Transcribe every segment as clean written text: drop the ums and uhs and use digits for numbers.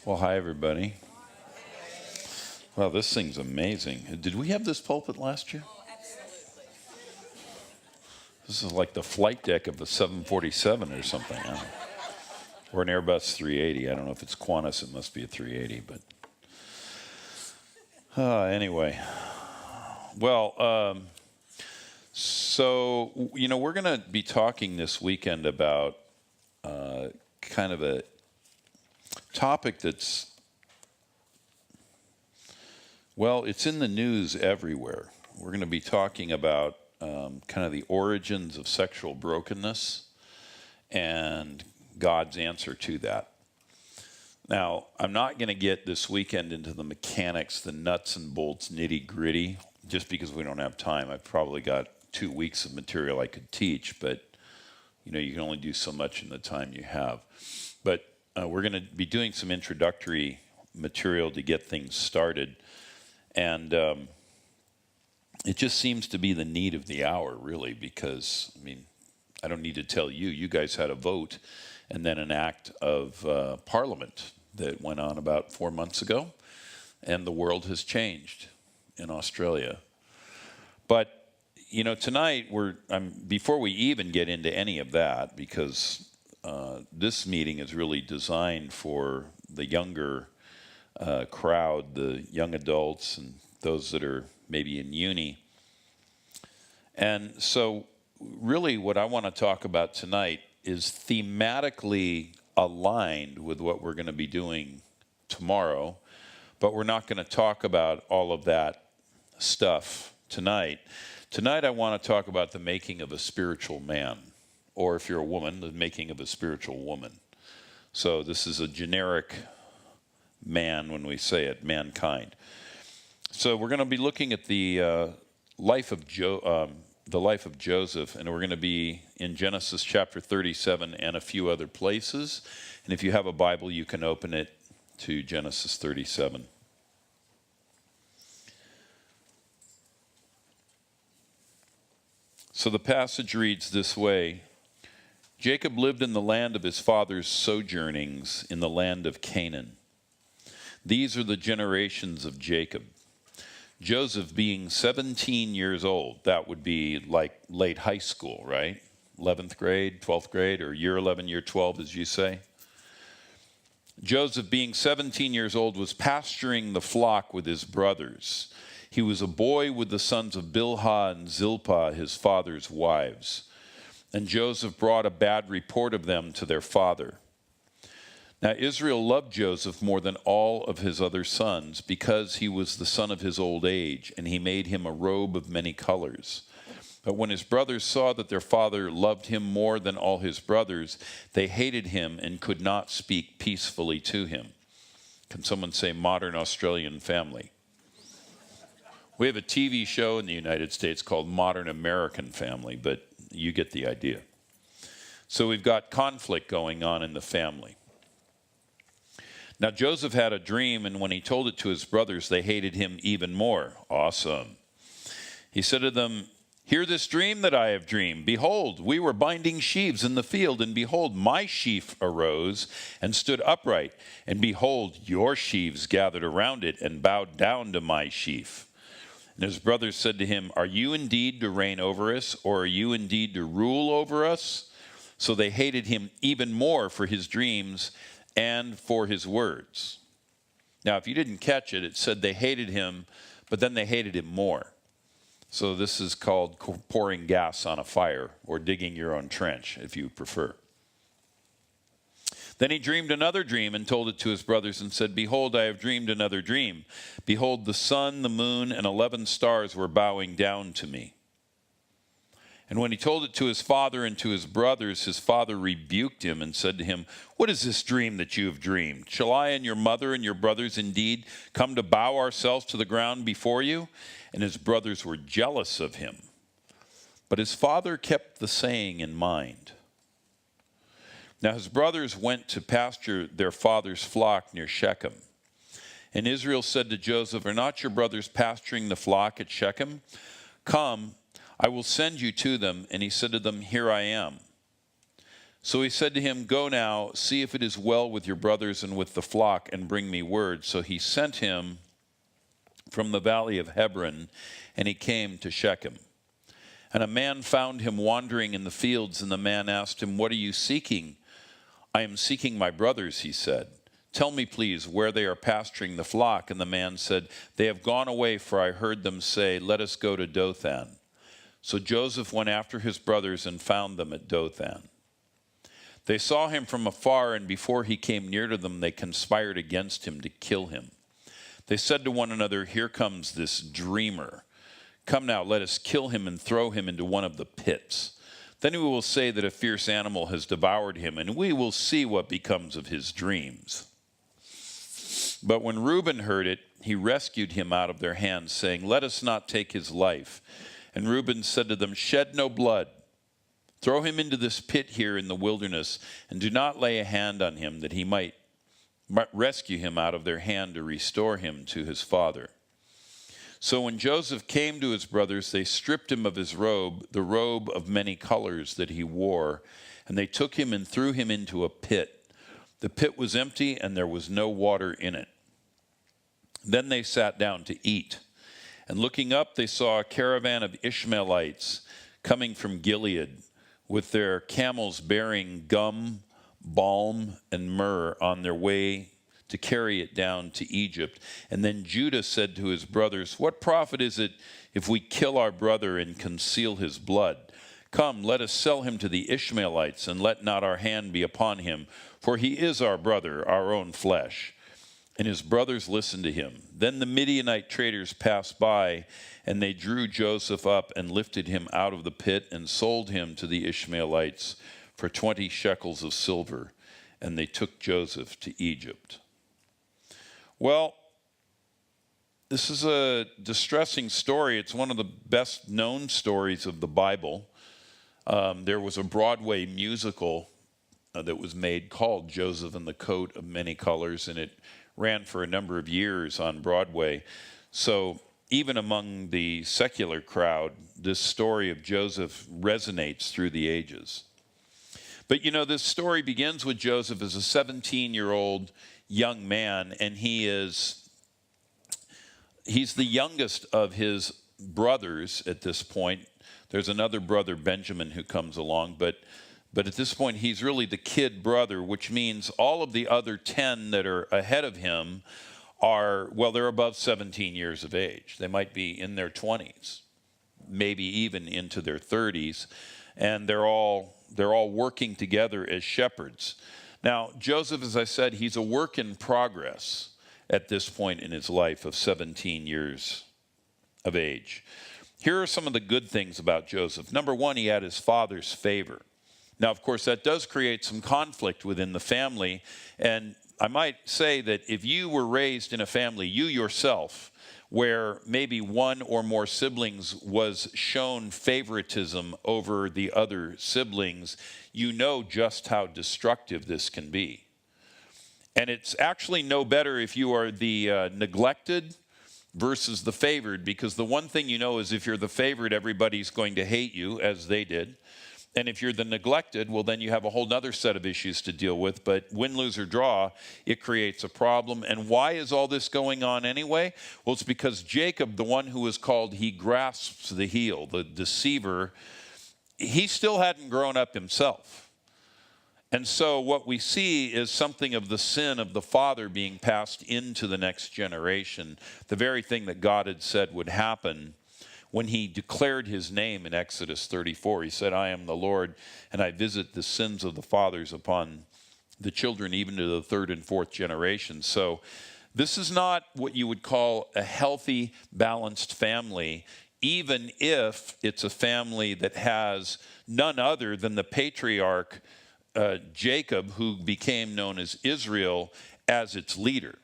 Well, hi, everybody. Wow, this thing's amazing. Did we have this pulpit last year? This is like the flight deck of a 747 or something. Or an Airbus 380. I don't know if it's Qantas, it must be a 380. But anyway. Well, we're going to be talking this weekend about kind of a topic that's, well, it's in the news everywhere. We're going to be talking about kind of the origins of sexual brokenness and God's answer to that. Now, I'm not going to get this weekend into the mechanics, the nuts and bolts, nitty-gritty, just because we don't have time. I've probably got 2 weeks of material I could teach, but you can only do so much in the time you have. But we're going to be doing some introductory material to get things started. And it just seems to be the need of the hour, really, because, I don't need to tell you. You guys had a vote and then an act of Parliament that went on about 4 months ago, and the world has changed in Australia. But, tonight, before we even get into any of that, because this meeting is really designed for the younger crowd, the young adults and those that are maybe in uni. And so really what I want to talk about tonight is thematically aligned with what we're going to be doing tomorrow, but we're not going to talk about all of that stuff tonight. Tonight I want to talk about the making of a spiritual man, or if you're a woman, the making of a spiritual woman. So this is a generic man when we say it, mankind. So we're going to be looking at the life of Joseph, and we're going to be in Genesis chapter 37 and a few other places. And if you have a Bible, you can open it to Genesis 37. So the passage reads this way: Jacob lived in the land of his father's sojournings in the land of Canaan. These are the generations of Jacob. Joseph being 17 years old, that would be like late high school, right? 11th grade, 12th grade, or year 11, year 12, as you say. Joseph being 17 years old was pasturing the flock with his brothers. He was a boy with the sons of Bilhah and Zilpah, his father's wives. And Joseph brought a bad report of them to their father. Now Israel loved Joseph more than all of his other sons, because he was the son of his old age, and he made him a robe of many colors. But when his brothers saw that their father loved him more than all his brothers, they hated him and could not speak peacefully to him. Can someone say modern Australian family? We have a TV show in the United States called Modern American Family, but you get the idea. So we've got conflict going on in the family. Now Joseph had a dream, and when he told it to his brothers, they hated him even more. Awesome. He said to them, "Hear this dream that I have dreamed. Behold, we were binding sheaves in the field, and behold, my sheaf arose and stood upright. And behold, your sheaves gathered around it and bowed down to my sheaf." And his brothers said to him, "Are you indeed to reign over us, or are you indeed to rule over us?" So they hated him even more for his dreams and for his words. Now, if you didn't catch it, it said they hated him, but then they hated him more. So this is called pouring gas on a fire, or digging your own trench, if you prefer. Then he dreamed another dream and told it to his brothers and said, "Behold, I have dreamed another dream. Behold, the sun, the moon, and 11 stars were bowing down to me." And when he told it to his father and to his brothers, his father rebuked him and said to him, "What is this dream that you have dreamed? Shall I and your mother and your brothers indeed come to bow ourselves to the ground before you?" And his brothers were jealous of him. But his father kept the saying in mind. Now his brothers went to pasture their father's flock near Shechem. And Israel said to Joseph, "Are not your brothers pasturing the flock at Shechem? Come, I will send you to them." And he said to them, "Here I am." So he said to him, "Go now, see if it is well with your brothers and with the flock, and bring me word." So he sent him from the valley of Hebron, and he came to Shechem. And a man found him wandering in the fields, and the man asked him, "What are you seeking?" "I am seeking my brothers," he said. "Tell me, please, where they are pasturing the flock." And the man said, "They have gone away, for I heard them say, 'Let us go to Dothan.'" So Joseph went after his brothers and found them at Dothan. They saw him from afar, and before he came near to them, they conspired against him to kill him. They said to one another, "Here comes this dreamer. Come now, let us kill him and throw him into one of the pits. Then we will say that a fierce animal has devoured him, and we will see what becomes of his dreams." But when Reuben heard it, he rescued him out of their hands, saying, "Let us not take his life." And Reuben said to them, "Shed no blood. Throw him into this pit here in the wilderness, and do not lay a hand on him, that he might rescue him out of their hand to restore him to his father." So when Joseph came to his brothers, they stripped him of his robe, the robe of many colors that he wore, and they took him and threw him into a pit. The pit was empty, and there was no water in it. Then they sat down to eat. And looking up, they saw a caravan of Ishmaelites coming from Gilead, with their camels bearing gum, balm, and myrrh on their way to carry it down to Egypt. And then Judah said to his brothers, "What profit is it if we kill our brother and conceal his blood? Come, let us sell him to the Ishmaelites, and let not our hand be upon him, for he is our brother, our own flesh." And his brothers listened to him. Then the Midianite traders passed by, and they drew Joseph up and lifted him out of the pit and sold him to the Ishmaelites for 20 shekels of silver, and they took Joseph to Egypt. Well, this is a distressing story. It's one of the best known stories of the Bible. There was a Broadway musical that was made called Joseph and the Coat of Many Colors, and it ran for a number of years on Broadway. So even among the secular crowd, this story of Joseph resonates through the ages. But you know, this story begins with Joseph as a 17-year-old young man, and he's the youngest of his brothers at this point. There's another brother, Benjamin, who comes along, but at this point, he's really the kid brother, which means all of the other 10 that are ahead of him they're above 17 years of age. They might be in their 20s, maybe even into their 30s, and they're all working together as shepherds. Now, Joseph, as I said, he's a work in progress at this point in his life of 17 years of age. Here are some of the good things about Joseph. Number one, he had his father's favor. Now, of course, that does create some conflict within the family, and I might say that if you were raised in a family, you yourself, where maybe one or more siblings was shown favoritism over the other siblings, you know just how destructive this can be. And it's actually no better if you are the neglected versus the favored, because the one thing you know is if you're the favored, everybody's going to hate you, as they did. And if you're the neglected, well, then you have a whole other set of issues to deal with. But win, lose, or draw, it creates a problem. And why is all this going on anyway? Well, it's because Jacob, the one who was called he grasps the heel, the deceiver, he still hadn't grown up himself. And so what we see is something of the sin of the father being passed into the next generation, the very thing that God had said would happen. When he declared his name in Exodus 34, he said, "I am the Lord, and I visit the sins of the fathers upon the children, even to the third and fourth generation." So this is not what you would call a healthy, balanced family, even if it's a family that has none other than the patriarch Jacob, who became known as Israel, as its leader.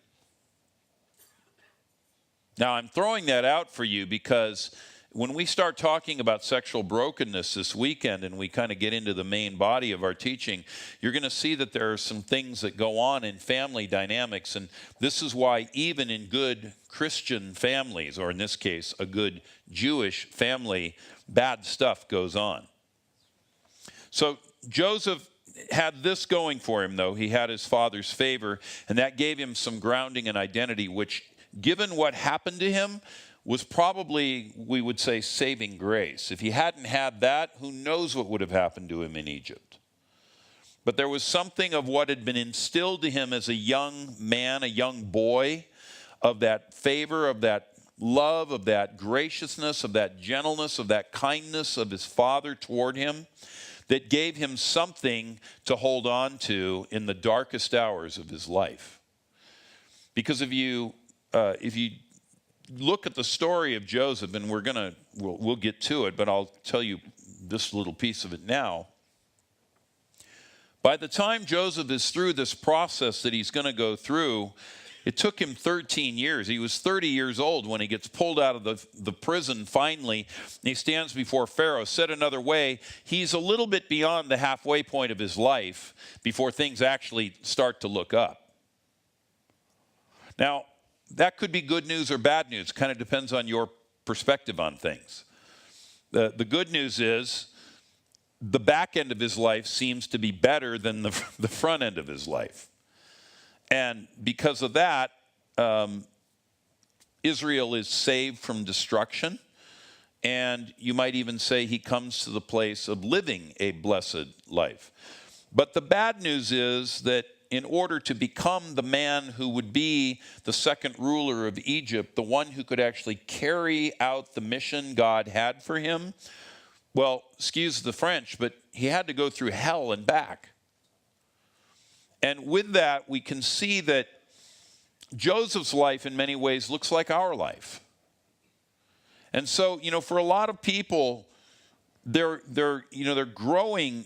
Now, I'm throwing that out for you because when we start talking about sexual brokenness this weekend and we kind of get into the main body of our teaching, you're going to see that there are some things that go on in family dynamics. And this is why even in good Christian families, or in this case, a good Jewish family, bad stuff goes on. So Joseph had this going for him, though. He had his father's favor, and that gave him some grounding and identity, which, given what happened to him, was probably, we would say, saving grace. If he hadn't had that, who knows what would have happened to him in Egypt. But there was something of what had been instilled to him as a young man, a young boy, of that favor, of that love, of that graciousness, of that gentleness, of that kindness of his father toward him, that gave him something to hold on to in the darkest hours of his life. Because if you look at the story of Joseph, and we'll get to it, but I'll tell you this little piece of it now. By the time Joseph is through this process that he's going to go through, it took him 13 years. He was 30 years old when he gets pulled out of the prison finally. He stands before Pharaoh. Said another way, he's a little bit beyond the halfway point of his life before things actually start to look up. Now, that could be good news or bad news. It kind of depends on your perspective on things. The good news is the back end of his life seems to be better than the front end of his life. And because of that, Israel is saved from destruction. And you might even say he comes to the place of living a blessed life. But the bad news is that in order to become the man who would be the second ruler of Egypt, the one who could actually carry out the mission God had for him, well, excuse the French, but he had to go through hell and back. And with that, we can see that Joseph's life in many ways looks like our life. And so, for a lot of people, they're growing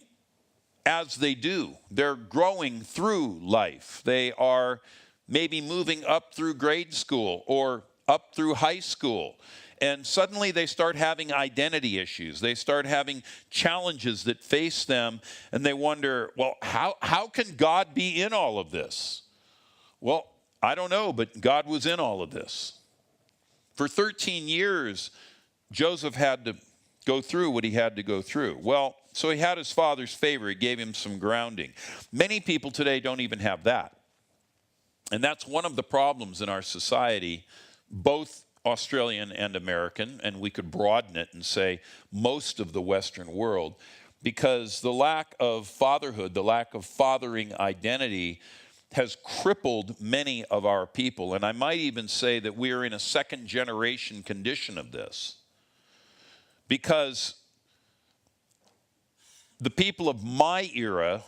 as they do. They're growing through life. They are maybe moving up through grade school or up through high school. And suddenly they start having identity issues. They start having challenges that face them. And they wonder, well, how can God be in all of this? Well, I don't know, but God was in all of this. For 13 years, Joseph had to go through what he had to go through. Well, so he had his father's favor. It gave him some grounding. Many people today don't even have that. And that's one of the problems in our society, both Australian and American, and we could broaden it and say most of the Western world, because the lack of fatherhood, the lack of fathering identity has crippled many of our people. And I might even say that we are in a second generation condition of this. Because the people of my era,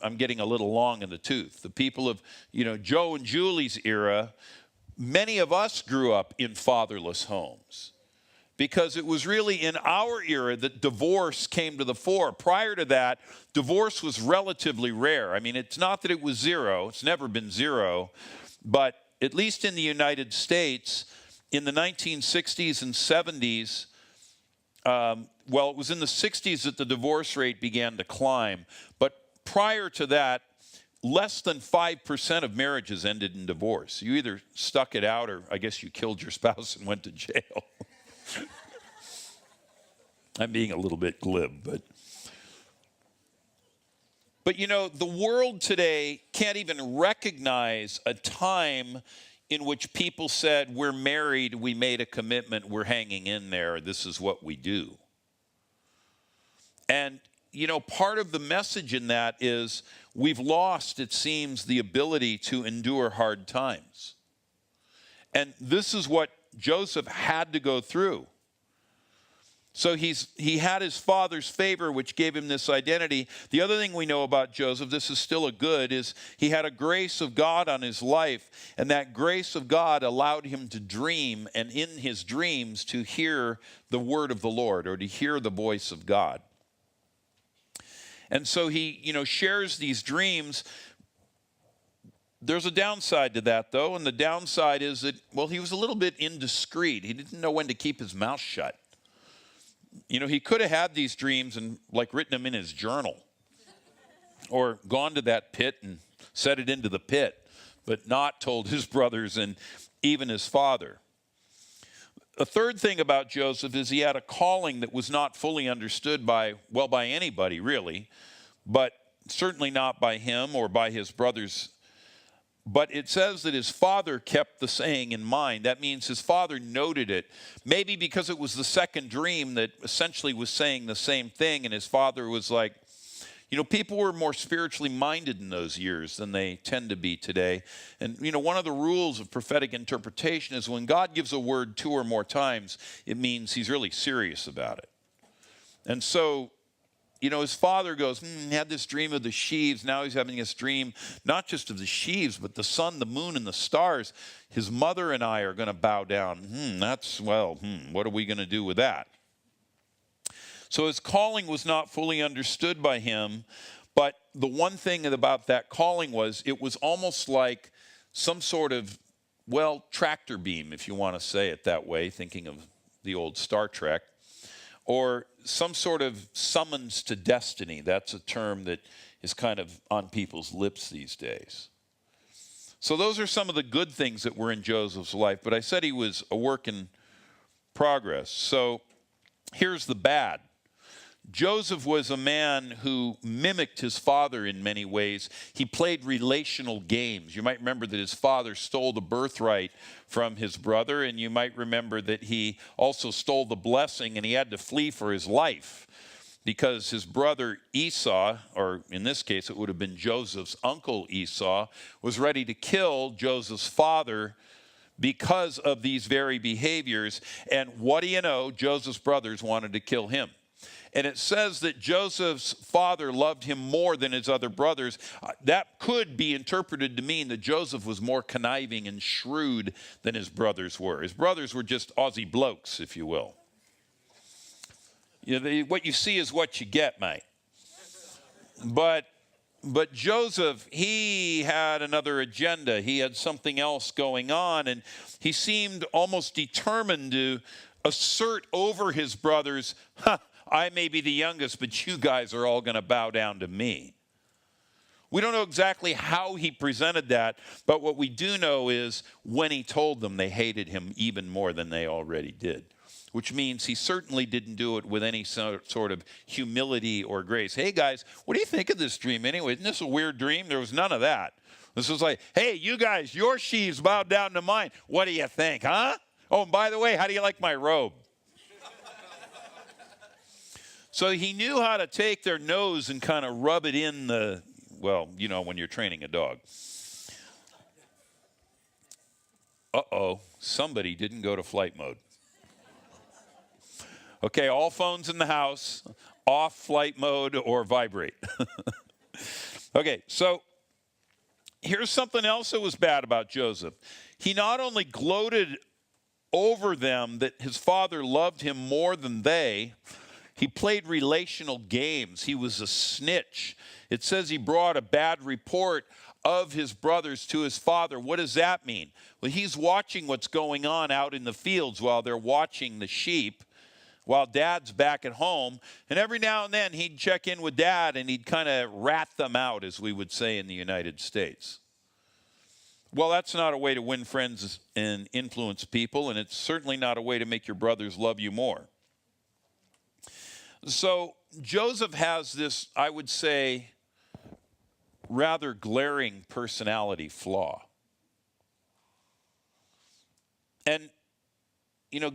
I'm getting a little long in the tooth. The people of, Joe and Julie's era, many of us grew up in fatherless homes. Because it was really in our era that divorce came to the fore. Prior to that, divorce was relatively rare. I mean, it's not that it was zero. It's never been zero. But at least in the United States, in the 1960s and 70s, it was in the 60s that the divorce rate began to climb. But prior to that, less than 5% of marriages ended in divorce. You either stuck it out or I guess you killed your spouse and went to jail. I'm being a little bit glib, but the world today can't even recognize a time in which people said, we're married, we made a commitment, we're hanging in there, this is what we do. And, part of the message in that is we've lost, it seems, the ability to endure hard times. And this is what Joseph had to go through. So he had his father's favor, which gave him this identity. The other thing we know about Joseph, this is still a good, is he had a grace of God on his life. And that grace of God allowed him to dream, and in his dreams to hear the word of the Lord, or to hear the voice of God. And so he, shares these dreams. There's a downside to that, though. And the downside is that, he was a little bit indiscreet. He didn't know when to keep his mouth shut. He could have had these dreams and written them in his journal or gone to that pit and set it into the pit, but not told his brothers and even his father. A third thing about Joseph is he had a calling that was not fully understood by anybody really, but certainly not by him or by his brothers. But it says that his father kept the saying in mind. That means his father noted it, maybe because it was the second dream that essentially was saying the same thing. And his father was like, people were more spiritually minded in those years than they tend to be today. And, one of the rules of prophetic interpretation is when God gives a word 2 or more times, it means he's really serious about it. And so, his father goes, he had this dream of the sheaves. Now he's having this dream, not just of the sheaves, but the sun, the moon, and the stars. His mother and I are going to bow down. What are we going to do with that? So his calling was not fully understood by him. But the one thing about that calling was it was almost like some sort of, tractor beam, if you want to say it that way, thinking of the old Star Trek. Or some sort of summons to destiny. That's a term that is kind of on people's lips these days. So those are some of the good things that were in Joseph's life. But I said he was a work in progress. So here's the bad. Joseph was a man who mimicked his father in many ways. He played relational games. You might remember that his father stole the birthright from his brother, and you might remember that he also stole the blessing, and he had to flee for his life because his brother Esau, or in this case it would have been Joseph's uncle Esau, was ready to kill Joseph's father because of these very behaviors. And what do you know? Joseph's brothers wanted to kill him. And it says that Joseph's father loved him more than his other brothers. That could be interpreted to mean that Joseph was more conniving and shrewd than his brothers were. His brothers were just Aussie blokes, if you will. What you see is what you get, mate. But Joseph, he had another agenda. He had something else going on, and he seemed almost determined to assert over his brothers, I may be the youngest, but you guys are all going to bow down to me. We don't know exactly how he presented that, but what we do know is when he told them, they hated him even more than they already did, which means he certainly didn't do it with any sort of humility or grace. Hey, guys, what do you think of this dream anyway? Isn't this a weird dream? There was none of that. This was like, hey, you guys, your sheaves bowed down to mine. What do you think, huh? Oh, and by the way, how do you like my robe? So he knew how to take their nose and kind of rub it in when you're training a dog. Somebody didn't go to flight mode. Okay, all phones in the house, off flight mode or vibrate. Okay, so here's something else that was bad about Joseph. He not only gloated over them that his father loved him more than they, he played relational games. He was a snitch. It says he brought a bad report of his brothers to his father. What does that mean? Well, he's watching what's going on out in the fields while they're watching the sheep, while dad's back at home. And every now and then he'd check in with dad and he'd kind of rat them out, as we would say in the United States. Well, that's not a way to win friends and influence people, and it's certainly not a way to make your brothers love you more. So Joseph has this, I would say, rather glaring personality flaw. And,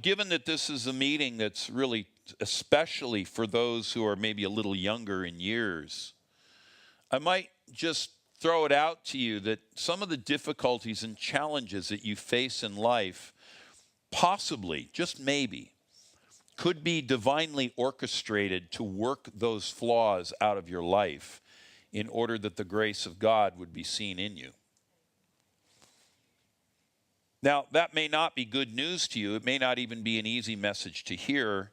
given that this is a meeting that's really especially for those who are maybe a little younger in years, I might just throw it out to you that some of the difficulties and challenges that you face in life possibly, just maybe, could be divinely orchestrated to work those flaws out of your life in order that the grace of God would be seen in you. Now, that may not be good news to you. It may not even be an easy message to hear,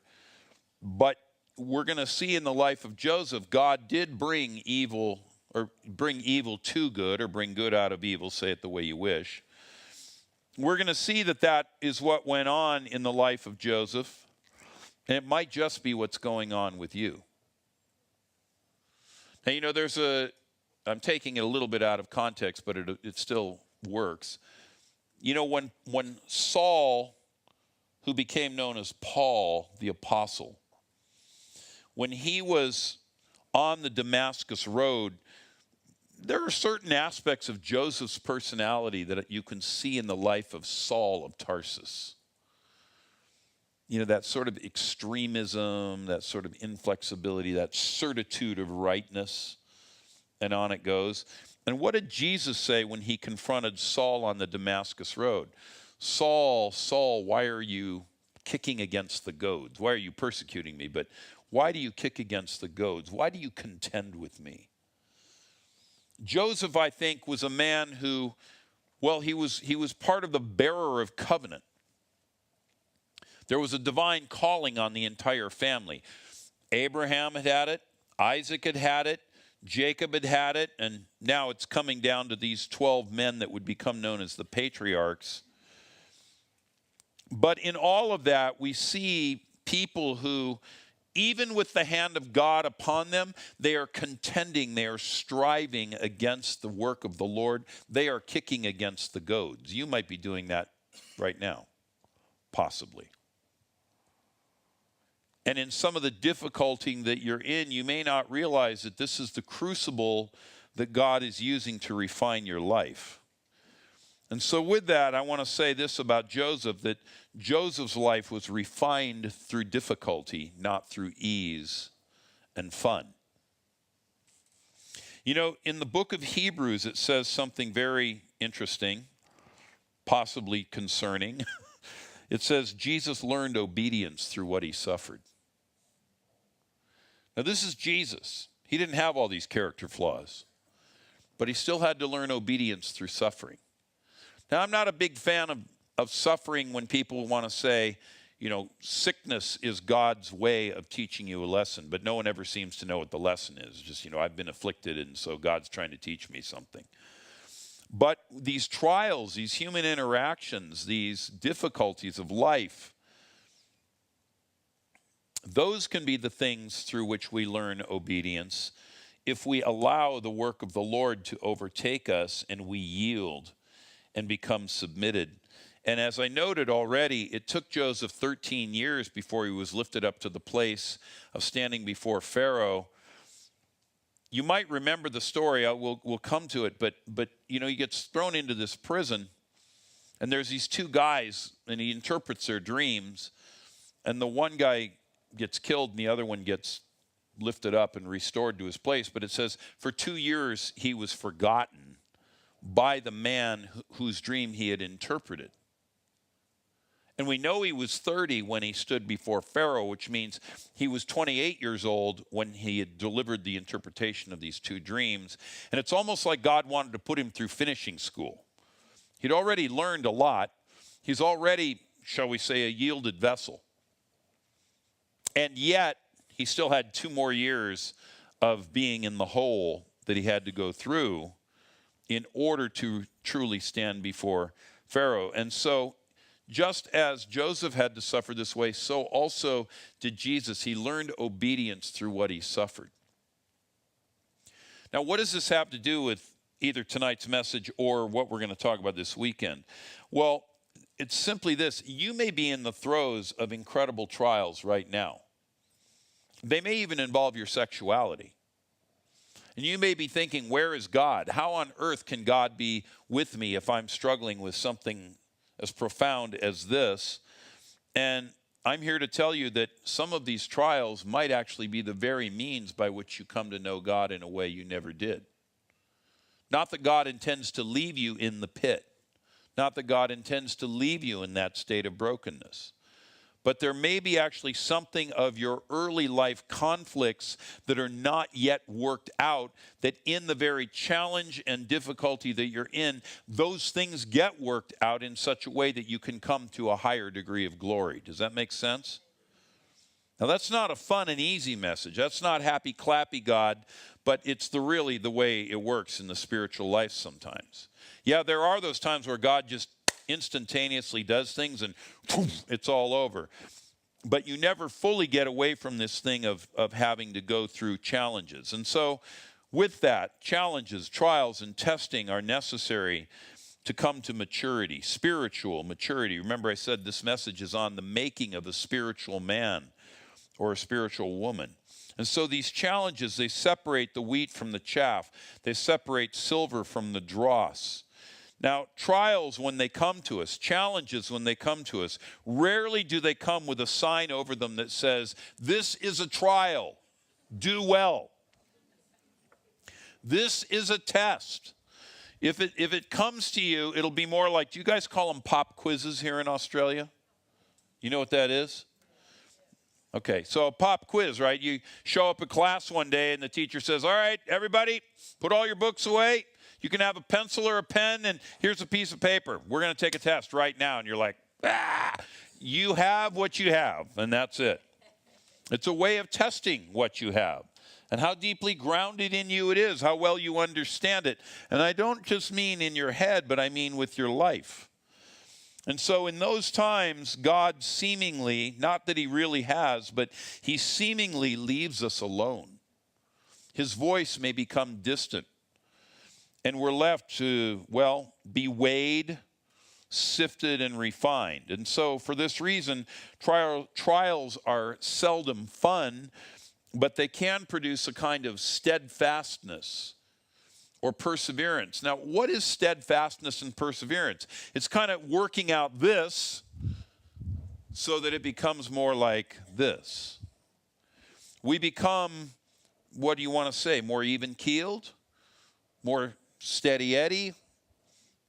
but we're going to see in the life of Joseph, God did bring evil to good, or bring good out of evil, say it the way you wish. We're going to see that is what went on in the life of Joseph. And it might just be what's going on with you. Now, I'm taking it a little bit out of context, but it still works. When Saul, who became known as Paul the Apostle, when he was on the Damascus road, there are certain aspects of Joseph's personality that you can see in the life of Saul of Tarsus. You know, that sort of extremism, that sort of inflexibility, that certitude of rightness, and on it goes. And what did Jesus say when he confronted Saul on the Damascus road? Saul, Saul, why are you kicking against the goads? Why are you persecuting me? But why do you kick against the goads? Why do you contend with me? Joseph, I think, was a man who, well, he was part of the bearer of covenant. There was a divine calling on the entire family. Abraham had it, Isaac had it, Jacob had it, and now it's coming down to these 12 men that would become known as the patriarchs. But in all of that, we see people who, even with the hand of God upon them, they are contending, they are striving against the work of the Lord. They are kicking against the goads. You might be doing that right now, possibly. And in some of the difficulty that you're in, you may not realize that this is the crucible that God is using to refine your life. And so with that, I want to say this about Joseph, that Joseph's life was refined through difficulty, not through ease and fun. You know, in the book of Hebrews, it says something very interesting, possibly concerning. It says, Jesus learned obedience through what he suffered. Now, this is Jesus. He didn't have all these character flaws, but he still had to learn obedience through suffering. Now, I'm not a big fan of suffering when people want to say, you know, sickness is God's way of teaching you a lesson, but no one ever seems to know what the lesson is. Just, you know, I've been afflicted, and so God's trying to teach me something. But these trials, these human interactions, these difficulties of life, those can be the things through which we learn obedience if we allow the work of the Lord to overtake us and we yield and become submitted. And as I noted already, it took Joseph 13 years before he was lifted up to the place of standing before Pharaoh. You might remember the story. We'll come to it. But you know, he gets thrown into this prison, and there's these two guys, and he interprets their dreams. And the one guy gets killed, and the other one gets lifted up and restored to his place. But it says, for 2 years he was forgotten by the man whose dream he had interpreted. And we know he was 30 when he stood before Pharaoh, which means he was 28 years old when he had delivered the interpretation of these two dreams. And it's almost like God wanted to put him through finishing school. He'd already learned a lot. He's already, shall we say, a yielded vessel. And yet, he still had 2 more years of being in the hole that he had to go through in order to truly stand before Pharaoh. And so, just as Joseph had to suffer this way, so also did Jesus. He learned obedience through what he suffered. Now, what does this have to do with either tonight's message or what we're going to talk about this weekend? Well, it's simply this. You may be in the throes of incredible trials right now. They may even involve your sexuality. And you may be thinking, where is God? How on earth can God be with me if I'm struggling with something as profound as this? And I'm here to tell you that some of these trials might actually be the very means by which you come to know God in a way you never did. Not that God intends to leave you in the pit. Not that God intends to leave you in that state of brokenness. But there may be actually something of your early life conflicts that are not yet worked out, that in the very challenge and difficulty that you're in, those things get worked out in such a way that you can come to a higher degree of glory. Does that make sense? Now, that's not a fun and easy message. That's not happy, clappy God, but it's really the way it works in the spiritual life sometimes. Yeah, there are those times where God just instantaneously does things and poof, it's all over. But you never fully get away from this thing of having to go through challenges. And so with that, challenges, trials, and testing are necessary to come to maturity, spiritual maturity. Remember I said this message is on the making of a spiritual man. or a spiritual woman. And so these challenges, they separate the wheat from the chaff. They separate silver from the dross. Now, trials when they come to us, challenges when they come to us, rarely do they come with a sign over them that says, this is a trial, do well. This is a test. If it comes to you, it'll be more like, do you guys call them pop quizzes here in Australia? You know what that is? Okay, so a pop quiz, right? You show up at class one day and the teacher says, all right, everybody, put all your books away. You can have a pencil or a pen, and here's a piece of paper. We're going to take a test right now. And you're like, you have what you have, and that's it. It's a way of testing what you have and how deeply grounded in you it is, how well you understand it. And I don't just mean in your head, but I mean with your life. And so in those times, God seemingly, not that he really has, but he seemingly leaves us alone. His voice may become distant. And we're left to, well, be weighed, sifted, and refined. And so for this reason, trials are seldom fun, but they can produce a kind of steadfastness or perseverance. Now, what is steadfastness and perseverance? It's kind of working out this so that it becomes more like this. We become, what do you want to say, more even-keeled, more steady Eddie?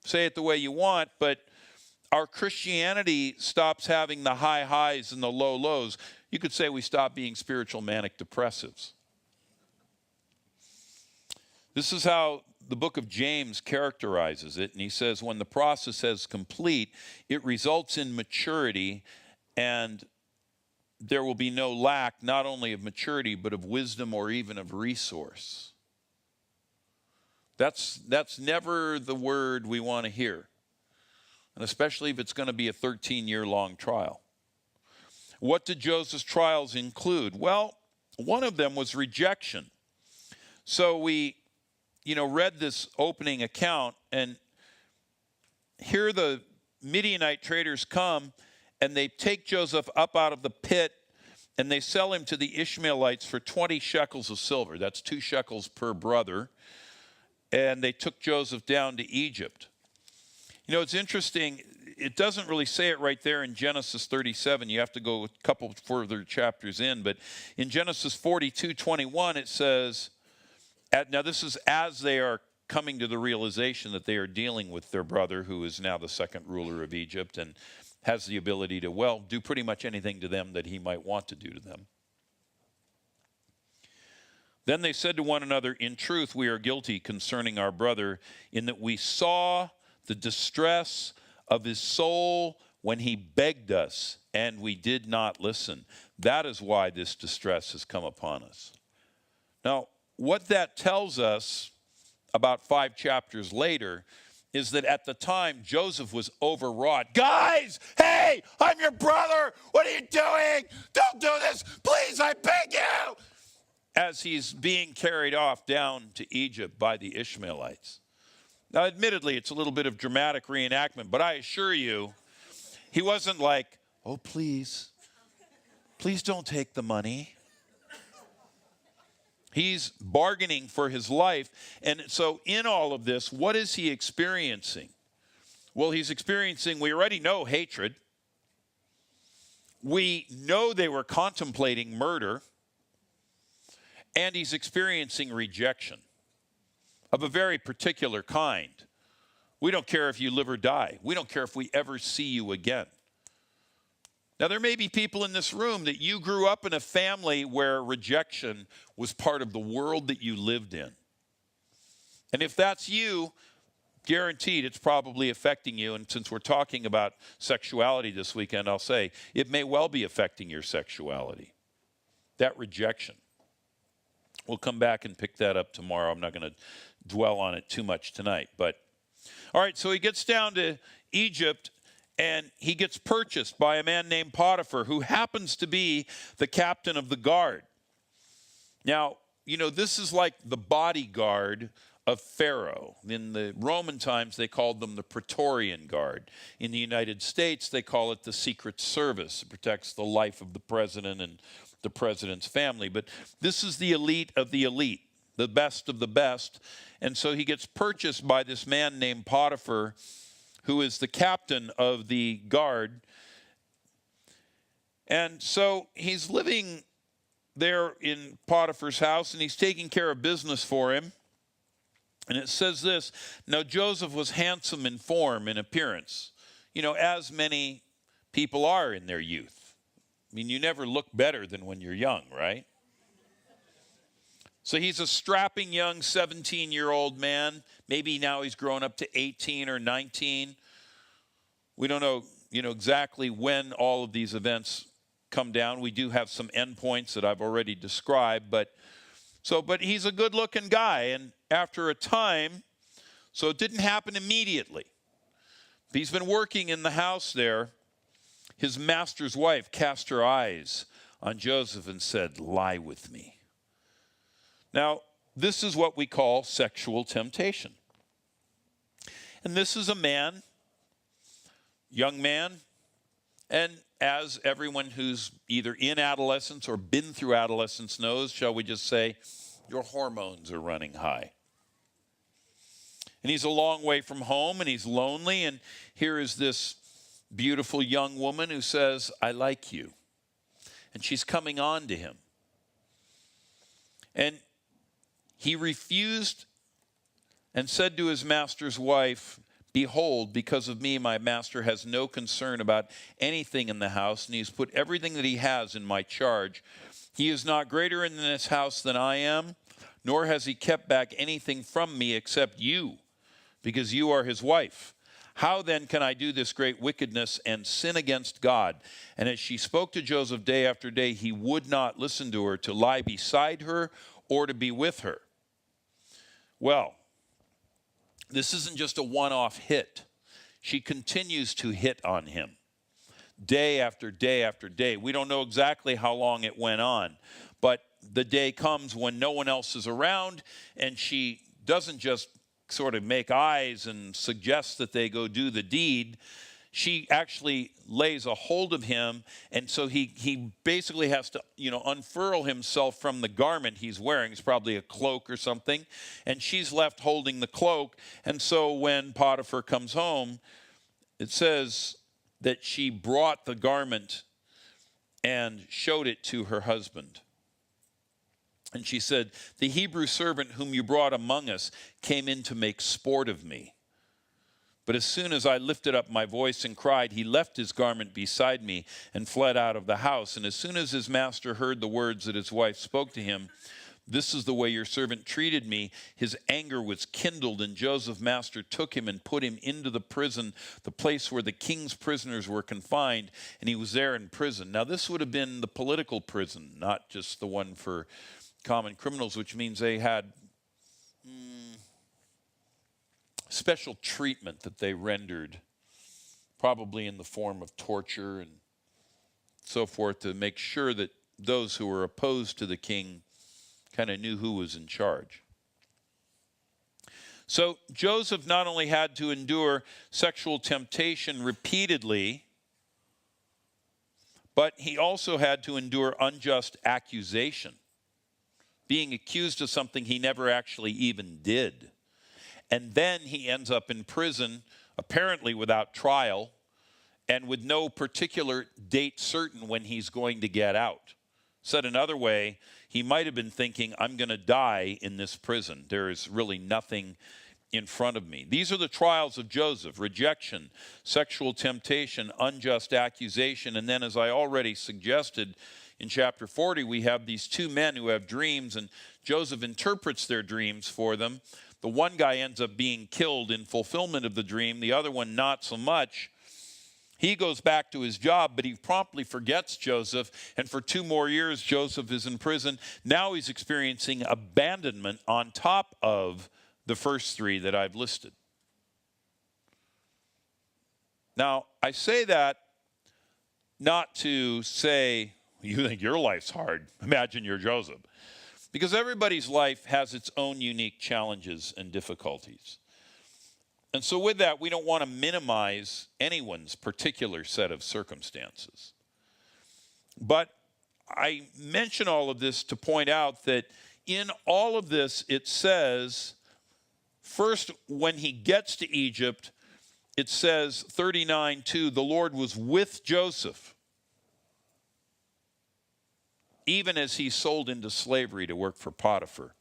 Say it the way you want, but our Christianity stops having the high highs and the low lows. You could say we stop being spiritual manic depressives. This is how the book of James characterizes it. And he says, when the process is complete, it results in maturity, and there will be no lack, not only of maturity, but of wisdom or even of resource. That's never the word we want to hear. And especially if it's going to be a 13-year-long trial. What did Joseph's trials include? Well, one of them was rejection. So we read this opening account, and here the Midianite traders come, and they take Joseph up out of the pit, and they sell him to the Ishmaelites for 20 shekels of silver. That's 2 shekels per brother. And they took Joseph down to Egypt. It's interesting. It doesn't really say it right there in Genesis 37. You have to go a couple further chapters in. But in Genesis 42:21, it says, now this is as they are coming to the realization that they are dealing with their brother, who is now the second ruler of Egypt and has the ability to, do pretty much anything to them that he might want to do to them. Then they said to one another, in truth, we are guilty concerning our brother, in that we saw the distress of his soul when he begged us, and we did not listen. That is why this distress has come upon us. Now, what that tells us about 5 chapters later is that at the time, Joseph was overwrought. Guys, hey, I'm your brother. What are you doing? Don't do this. Please, I beg you. As he's being carried off down to Egypt by the Ishmaelites. Now, admittedly, it's a little bit of dramatic reenactment, but I assure you, he wasn't like, oh, please don't take the money. He's bargaining for his life. And so in all of this, what is he experiencing? Well, he's experiencing, we already know, hatred. We know they were contemplating murder. And he's experiencing rejection of a very particular kind. We don't care if you live or die. We don't care if we ever see you again. Now, there may be people in this room that you grew up in a family where rejection was part of the world that you lived in. And if that's you, guaranteed it's probably affecting you. And since we're talking about sexuality this weekend, I'll say it may well be affecting your sexuality. That rejection. We'll come back and pick that up tomorrow. I'm not going to dwell on it too much tonight. But, all right, so he gets down to Egypt, and he gets purchased by a man named Potiphar, who happens to be the captain of the guard. Now, this is like the bodyguard of Pharaoh. In the Roman times, they called them the Praetorian Guard. In the United States, they call it the Secret Service. It protects the life of the president and the president's family. But this is the elite of the elite, the best of the best. And so he gets purchased by this man named Potiphar, who is the captain of the guard. And so he's living there in Potiphar's house, and he's taking care of business for him. And it says this: now Joseph was handsome in form and appearance, as many people are in their youth. I mean, you never look better than when you're young, right? So he's a strapping young 17-year-old man. Maybe now he's grown up to 18 or 19. We don't know, exactly when all of these events come down. We do have some endpoints that I've already described, but he's a good-looking guy. And after a time, so it didn't happen immediately. He's been working in the house there. His master's wife cast her eyes on Joseph and said, "Lie with me." Now, this is what we call sexual temptation. And this is a man, young man, and as everyone who's either in adolescence or been through adolescence knows, shall we just say, your hormones are running high. And he's a long way from home, and he's lonely, and here is this beautiful young woman who says, "I like you." And she's coming on to him. And he refused and said to his master's wife, "Behold, because of me, my master has no concern about anything in the house, and he's put everything that he has in my charge. He is not greater in this house than I am, nor has he kept back anything from me except you, because you are his wife. How then can I do this great wickedness and sin against God?" And as she spoke to Joseph day after day, he would not listen to her, to lie beside her or to be with her. Well, this isn't just a one-off hit. She continues to hit on him day after day after day. We don't know exactly how long it went on, but the day comes when no one else is around, and she doesn't just sort of make eyes and suggest that they go do the deed. She actually lays a hold of him, and so he basically has to, unfurl himself from the garment he's wearing. It's probably a cloak or something, and she's left holding the cloak. And so when Potiphar comes home, it says that she brought the garment and showed it to her husband. And she said, "The Hebrew servant whom you brought among us came in to make sport of me. But as soon as I lifted up my voice and cried, he left his garment beside me and fled out of the house. And as soon as his master heard the words that his wife spoke to him, 'This is the way your servant treated me,' his anger was kindled, and Joseph's master took him and put him into the prison, the place where the king's prisoners were confined, and he was there in prison." Now, this would have been the political prison, not just the one for common criminals, which means they had special treatment that they rendered, probably in the form of torture and so forth, to make sure that those who were opposed to the king kind of knew who was in charge. So Joseph not only had to endure sexual temptation repeatedly, but he also had to endure unjust accusation, being accused of something he never actually even did. And then he ends up in prison, apparently without trial, and with no particular date certain when he's going to get out. Said another way, he might have been thinking, "I'm going to die in this prison. There is really nothing in front of me." These are the trials of Joseph: rejection, sexual temptation, unjust accusation. And then, as I already suggested, in chapter 40, we have these two men who have dreams, and Joseph interprets their dreams for them. The one guy ends up being killed in fulfillment of the dream, the other one not so much. He goes back to his job, but he promptly forgets Joseph, and for 2 more years, Joseph is in prison. Now he's experiencing abandonment on top of the first 3 that I've listed. Now, I say that not to say, "You think your life's hard. Imagine you're Joseph." Because everybody's life has its own unique challenges and difficulties. And so with that, we don't want to minimize anyone's particular set of circumstances. But I mention all of this to point out that in all of this, it says, first, when he gets to Egypt, it says, 39:2, the Lord was with Joseph, even as he's sold into slavery to work for Potiphar.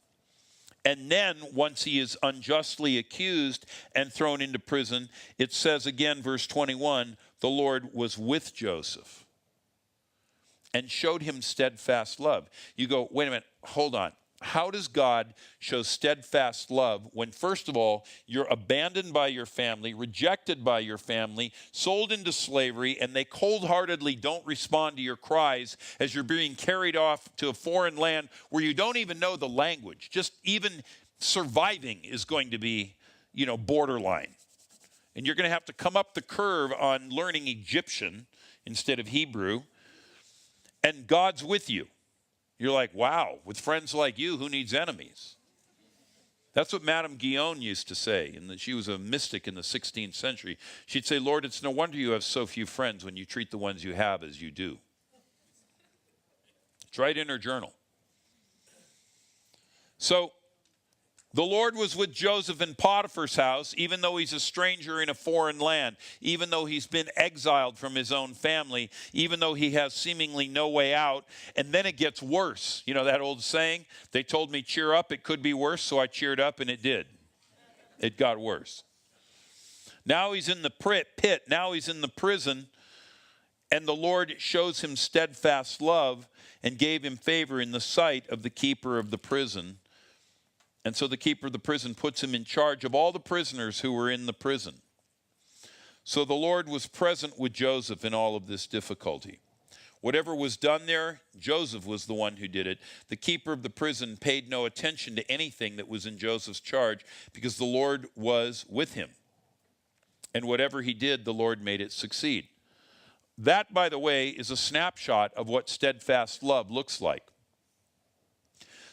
And then, once he is unjustly accused and thrown into prison, it says again, verse 21, the Lord was with Joseph and showed him steadfast love. You go, wait a minute, hold on. How does God show steadfast love when, first of all, you're abandoned by your family, rejected by your family, sold into slavery, and they cold-heartedly don't respond to your cries as you're being carried off to a foreign land where you don't even know the language? Just even surviving is going to be, borderline. And you're going to have to come up the curve on learning Egyptian instead of Hebrew. And God's with you. You're like, wow, with friends like you, who needs enemies? That's what Madame Guyon used to say, and she was a mystic in the 16th century. She'd say, Lord, it's no wonder you have so few friends when you treat the ones you have as you do. It's right in her journal. So the Lord was with Joseph in Potiphar's house, even though he's a stranger in a foreign land, even though he's been exiled from his own family, even though he has seemingly no way out. And then it gets worse. You know that old saying, they told me cheer up, it could be worse, so I cheered up, and it did. It got worse. Now he's in the pit, now he's in the prison, and the Lord shows him steadfast love and gave him favor in the sight of the keeper of the prison. And so the keeper of the prison puts him in charge of all the prisoners who were in the prison. So the Lord was present with Joseph in all of this difficulty. Whatever was done there, Joseph was the one who did it. The keeper of the prison paid no attention to anything that was in Joseph's charge because the Lord was with him. And whatever he did, the Lord made it succeed. That, by the way, is a snapshot of what steadfast love looks like.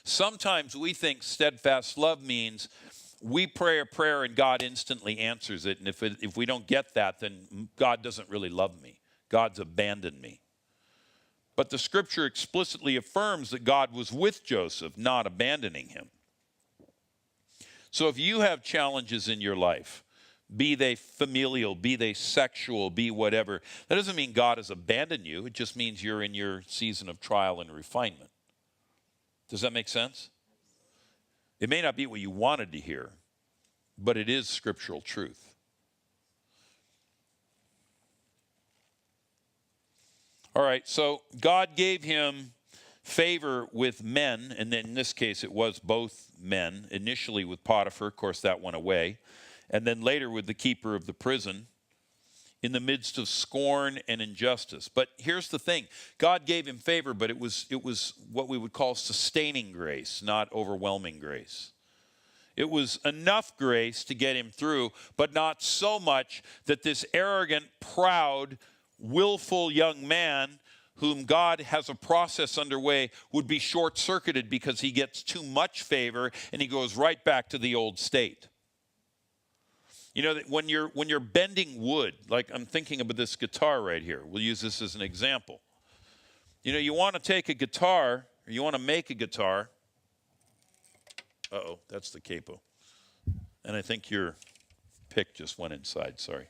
Sometimes we think steadfast love means we pray a prayer and God instantly answers it. And if we don't get that, then God doesn't really love me. God's abandoned me. But the scripture explicitly affirms that God was with Joseph, not abandoning him. So if you have challenges in your life, be they familial, be they sexual, be whatever, that doesn't mean God has abandoned you. It just means you're in your season of trial and refinement. Does that make sense? It may not be what you wanted to hear, but it is scriptural truth. All right, so God gave him favor with men, and then in this case it was both men, initially with Potiphar, of course that went away, and then later with the keeper of the prison, in the midst of scorn and injustice. But here's the thing. God gave him favor, but it was what we would call sustaining grace, not overwhelming grace. It was enough grace to get him through, but not so much that this arrogant, proud, willful young man whom God has a process underway would be short-circuited because he gets too much favor and he goes right back to the old state. You know, that when you're bending wood, like I'm thinking about this guitar right here. We'll use this as an example. You know, you want to take a guitar, or you want to make a guitar. Uh-oh, that's the capo. And I think your pick just went inside, sorry.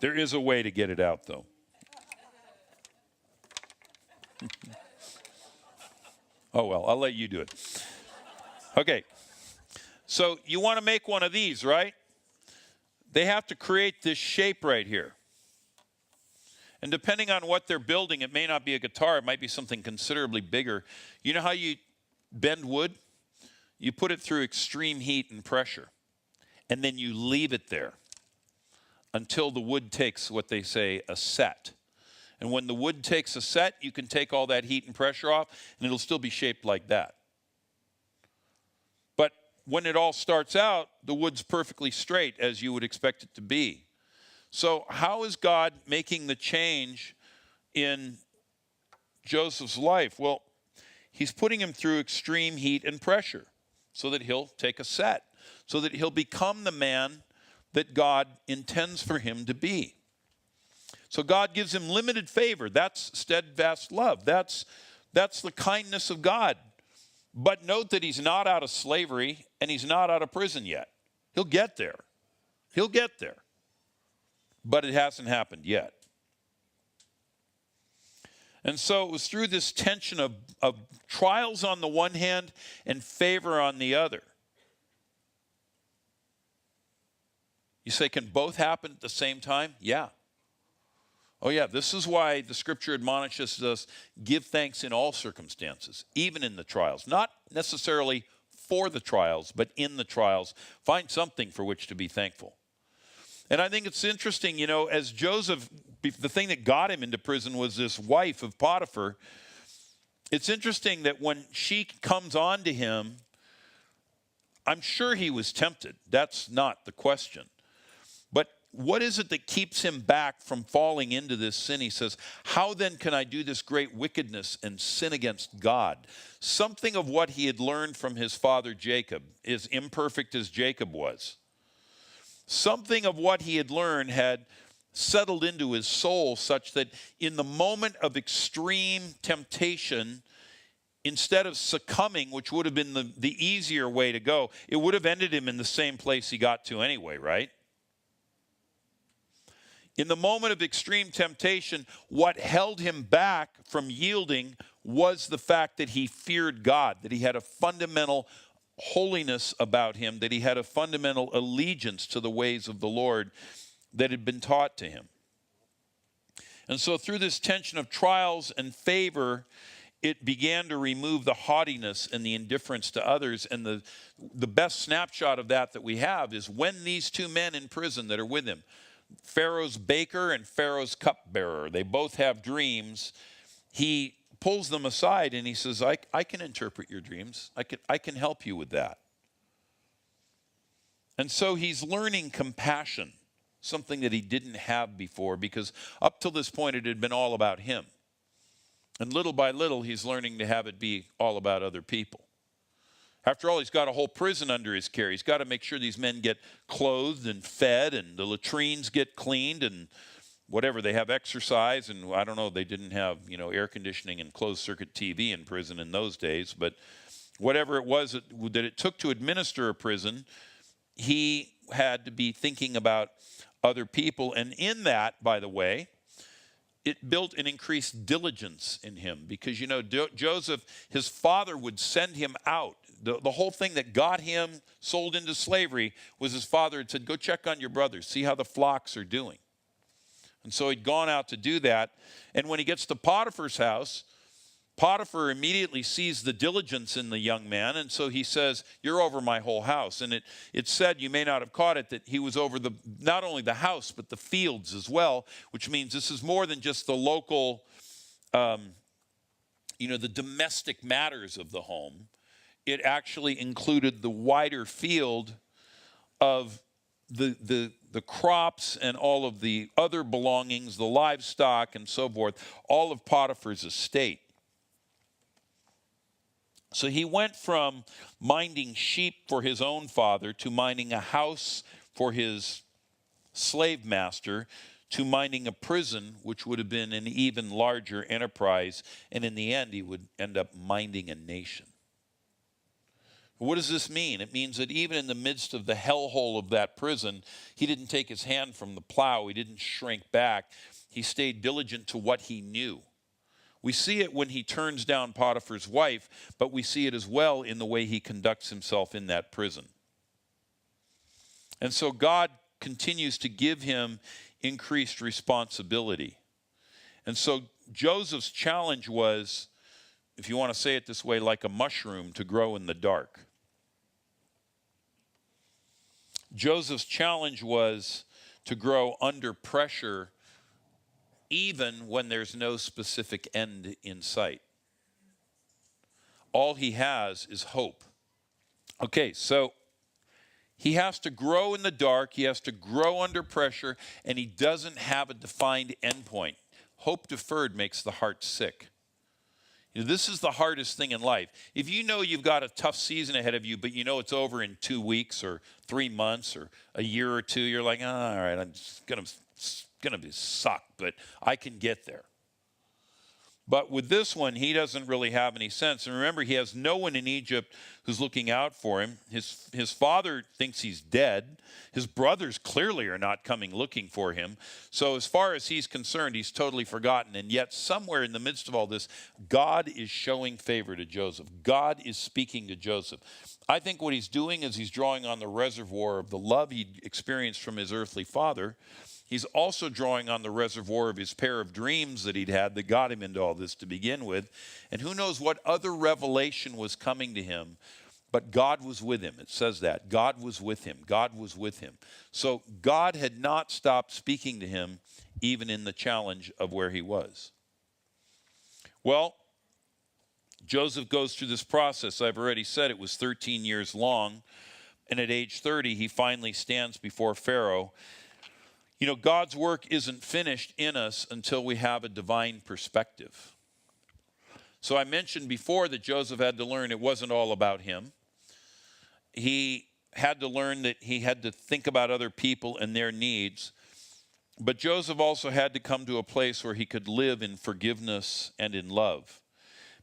There is a way to get it out, though. Oh, well, I'll let you do it. Okay. So you want to make one of these, right? They have to create this shape right here. And depending on what they're building, it may not be a guitar. It might be something considerably bigger. You know how you bend wood? You put it through extreme heat and pressure. And then you leave it there until the wood takes what they say a set. And when the wood takes a set, you can take all that heat and pressure off, and it'll still be shaped like that. But when it all starts out, the wood's perfectly straight as you would expect it to be. So how is God making the change in Joseph's life? Well, he's putting him through extreme heat and pressure so that he'll take a set, so that he'll become the man that God intends for him to be. So God gives him limited favor. That's steadfast love. That's the kindness of God. But note that he's not out of slavery and he's not out of prison yet. He'll get there. He'll get there. But it hasn't happened yet. And so it was through this tension of trials on the one hand and favor on the other. You say, can both happen at the same time? Yeah. Oh yeah, this is why the scripture admonishes us, give thanks in all circumstances, even in the trials. Not necessarily for the trials, but in the trials. Find something for which to be thankful. And I think it's interesting, as Joseph, the thing that got him into prison was this wife of Potiphar. It's interesting that when she comes on to him, I'm sure he was tempted. That's not the question. But what is it that keeps him back from falling into this sin? He says, how then can I do this great wickedness and sin against God? Something of what he had learned from his father Jacob, as imperfect as Jacob was. Something of what he had learned had settled into his soul such that in the moment of extreme temptation, instead of succumbing, which would have been the easier way to go, it would have ended him in the same place he got to anyway, right? In the moment of extreme temptation, what held him back from yielding was the fact that he feared God, that he had a fundamental holiness about him, that he had a fundamental allegiance to the ways of the Lord that had been taught to him. And so through this tension of trials and favor, it began to remove the haughtiness and the indifference to others. And the best snapshot of that we have is when these two men in prison that are with him, Pharaoh's baker and Pharaoh's cupbearer, they both have dreams. He pulls them aside and he says, I can interpret your dreams. I can help you with that. And so he's learning compassion, something that he didn't have before, because up till this point it had been all about him. And little by little he's learning to have it be all about other people. After all, he's got a whole prison under his care. He's got to make sure these men get clothed and fed and the latrines get cleaned and whatever. They have exercise, and I don't know, they didn't have, air conditioning and closed circuit TV in prison in those days, but whatever it was that it took to administer a prison, he had to be thinking about other people. And in that, by the way, it built an increased diligence in him because, Joseph, his father would send him out. The whole thing that got him sold into slavery was his father had said, go check on your brothers, see how the flocks are doing. And so he'd gone out to do that. And when he gets to Potiphar's house, Potiphar immediately sees the diligence in the young man. And so he says, you're over my whole house. And it said, you may not have caught it, that he was over not only the house, but the fields as well, which means this is more than just the local, the domestic matters of the home. It actually included the wider field of the crops and all of the other belongings, the livestock and so forth, all of Potiphar's estate. So he went from minding sheep for his own father to minding a house for his slave master to minding a prison, which would have been an even larger enterprise. And in the end, he would end up minding a nation. What does this mean? It means that even in the midst of the hellhole of that prison, he didn't take his hand from the plow. He didn't shrink back. He stayed diligent to what he knew. We see it when he turns down Potiphar's wife, but we see it as well in the way he conducts himself in that prison. And so God continues to give him increased responsibility. And so Joseph's challenge was, if you want to say it this way, like a mushroom to grow in the dark. Joseph's challenge was to grow under pressure even when there's no specific end in sight. All he has is hope. Okay, so he has to grow in the dark, he has to grow under pressure, and he doesn't have a defined endpoint. Hope deferred makes the heart sick. This is the hardest thing in life. If you know you've got a tough season ahead of you, but you know it's over in 2 weeks or 3 months or a year or two, you're like, all right, I'm just going to going to suck, but I can get there. But with this one, he doesn't really have any sense. And remember, he has no one in Egypt who's looking out for him. His father thinks he's dead. His brothers clearly are not coming looking for him. So as far as he's concerned, he's totally forgotten. And yet somewhere in the midst of all this, God is showing favor to Joseph. God is speaking to Joseph. I think what he's doing is he's drawing on the reservoir of the love he experienced from his earthly father. He's also drawing on the reservoir of his pair of dreams that he'd had that got him into all this to begin with. And who knows what other revelation was coming to him, but God was with him. It says that. God was with him. God was with him. So God had not stopped speaking to him even in the challenge of where he was. Well, Joseph goes through this process. I've already said it was 13 years long. And at age 30, he finally stands before Pharaoh. You know, God's work isn't finished in us until we have a divine perspective. So I mentioned before that Joseph had to learn it wasn't all about him. He had to learn that he had to think about other people and their needs. But Joseph also had to come to a place where he could live in forgiveness and in love.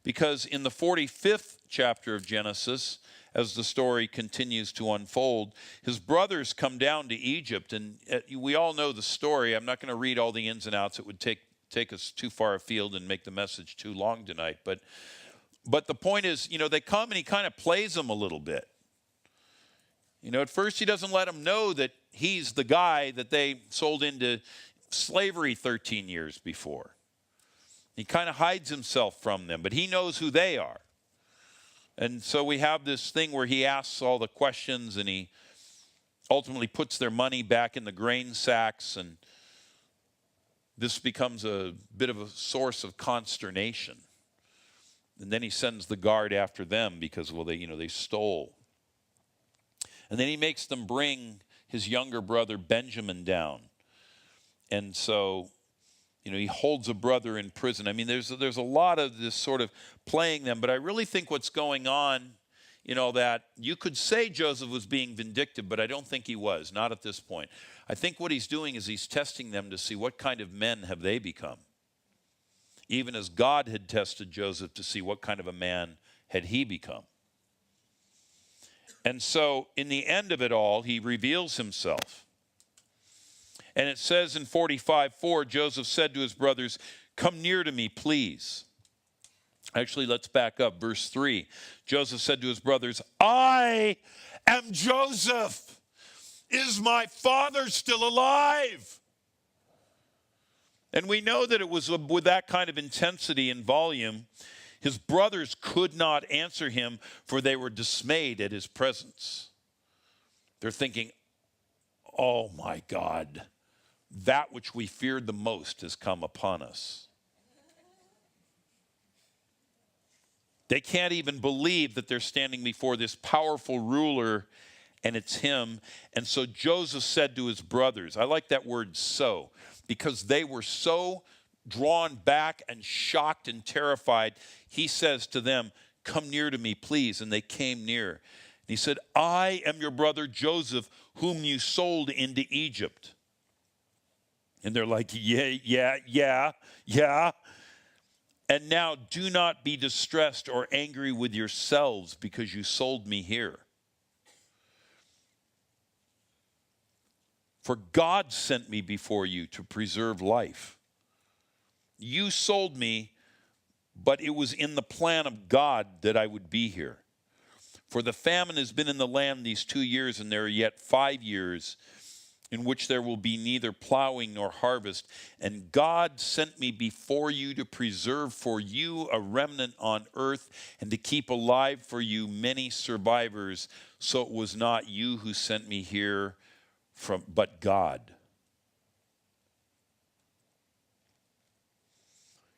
Because in the 45th chapter of Genesis, as the story continues to unfold, his brothers come down to Egypt, and we all know the story. I'm not going to read all the ins and outs. It would take us too far afield and make the message too long tonight. But the point is, you know, they come and he kind of plays them a little bit. You know, at first he doesn't let them know that he's the guy that they sold into slavery 13 years before. He kind of hides himself from them, but he knows who they are. And so we have this thing where he asks all the questions and he ultimately puts their money back in the grain sacks, and this becomes a bit of a source of consternation. And then he sends the guard after them because, well, they stole. And then he makes them bring his younger brother Benjamin down. And so, you know, he holds a brother in prison. I mean, there's a lot of this sort of playing them, but I really think what's going on, you know, that you could say Joseph was being vindictive, but I don't think he was, not at this point. I think what he's doing is he's testing them to see what kind of men have they become. Even as God had tested Joseph to see what kind of a man had he become. And so in the end of it all, he reveals himself. And it says in 45:4, Joseph said to his brothers, "Come near to me, please." Actually, let's back up. Verse 3. Joseph said to his brothers, "I am Joseph. Is my father still alive?" And we know that it was with that kind of intensity and volume. His brothers could not answer him, for they were dismayed at his presence. They're thinking, "Oh my God, that which we feared the most has come upon us." They can't even believe that they're standing before this powerful ruler, and it's him. And so Joseph said to his brothers, I like that word "so," because they were so drawn back and shocked and terrified. He says to them, "Come near to me, please." And they came near. And he said, "I am your brother Joseph, whom you sold into Egypt." And they're like, yeah. "And now do not be distressed or angry with yourselves because you sold me here. For God sent me before you to preserve life. You sold me, but it was in the plan of God that I would be here. For the famine has been in the land these 2 years, and there are yet 5 years in which there will be neither plowing nor harvest. And God sent me before you to preserve for you a remnant on earth and to keep alive for you many survivors. So it was not you who sent me here, but God."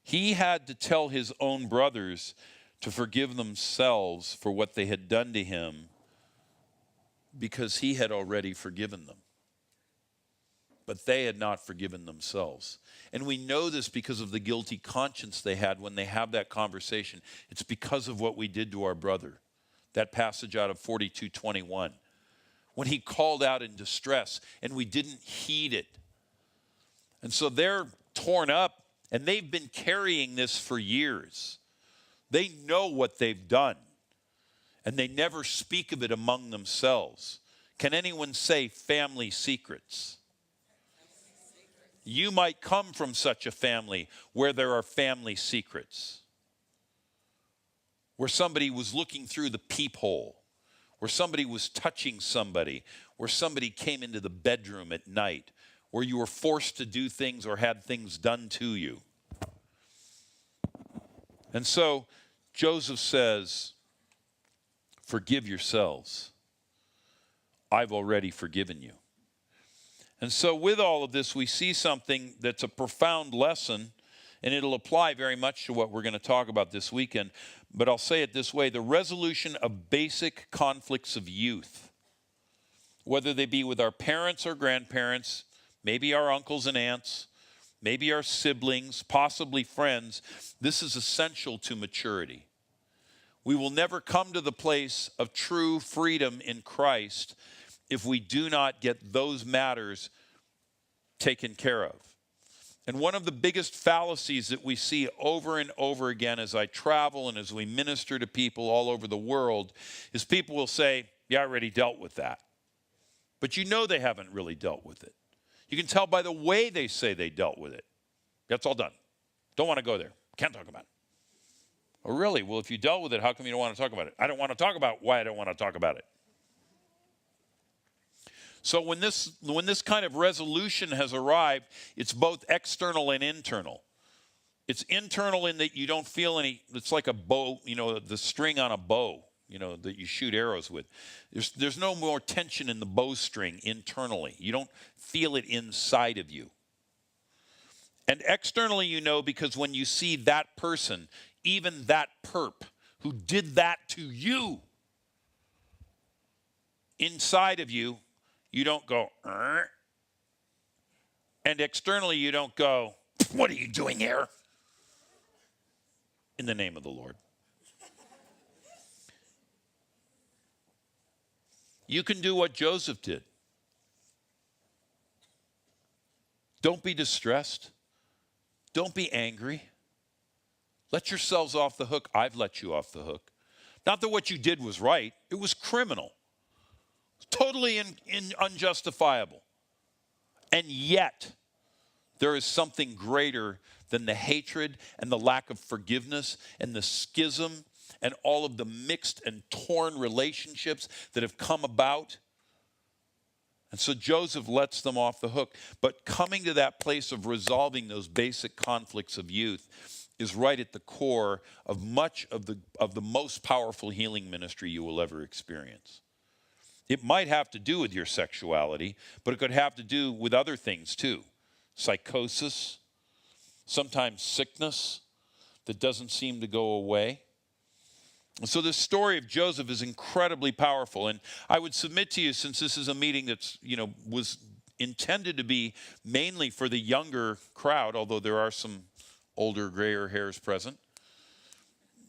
He had to tell his own brothers to forgive themselves for what they had done to him because he had already forgiven them. But they had not forgiven themselves. And we know this because of the guilty conscience they had when they have that conversation. It's because of what we did to our brother. That passage out of 42:21. When he called out in distress and we didn't heed it. And so they're torn up, and they've been carrying this for years. They know what they've done, and they never speak of it among themselves. Can anyone say family secrets? You might come from such a family where there are family secrets, where somebody was looking through the peephole, where somebody was touching somebody, where somebody came into the bedroom at night, where you were forced to do things or had things done to you. And so Joseph says, forgive yourselves. I've already forgiven you. And so with all of this, we see something that's a profound lesson, and it'll apply very much to what we're going to talk about this weekend. But I'll say it this way: the resolution of basic conflicts of youth, whether they be with our parents or grandparents, maybe our uncles and aunts, maybe our siblings, possibly friends, this is essential to maturity. We will never come to the place of true freedom in Christ if we do not get those matters taken care of. And one of the biggest fallacies that we see over and over again as I travel and as we minister to people all over the world is people will say, yeah, I already dealt with that. But you know they haven't really dealt with it. You can tell by the way they say they dealt with it. That's all done. Don't want to go there. Can't talk about it. Oh, really? Well, if you dealt with it, how come you don't want to talk about it? I don't want to talk about why I don't want to talk about it. So when this kind of resolution has arrived, it's both external and internal. It's internal in that you don't feel any, it's like a bow, the string on a bow, that you shoot arrows with. There's no more tension in the bowstring internally. You don't feel it inside of you. And externally, because when you see that person, even that perp who did that to you, inside of you, you don't go, "Arr." And externally, you don't go, what are you doing here? In the name of the Lord. You can do what Joseph did. Don't be distressed. Don't be angry. Let yourselves off the hook. I've let you off the hook. Not that what you did was right. It was criminal. Totally unjustifiable. And yet, there is something greater than the hatred and the lack of forgiveness and the schism and all of the mixed and torn relationships that have come about. And so Joseph lets them off the hook. But coming to that place of resolving those basic conflicts of youth is right at the core of much of the most powerful healing ministry you will ever experience. It might have to do with your sexuality, but it could have to do with other things too. Psychosis, sometimes sickness that doesn't seem to go away. And so this story of Joseph is incredibly powerful. And I would submit to you, since this is a meeting that's, was intended to be mainly for the younger crowd, although there are some older, grayer hairs present,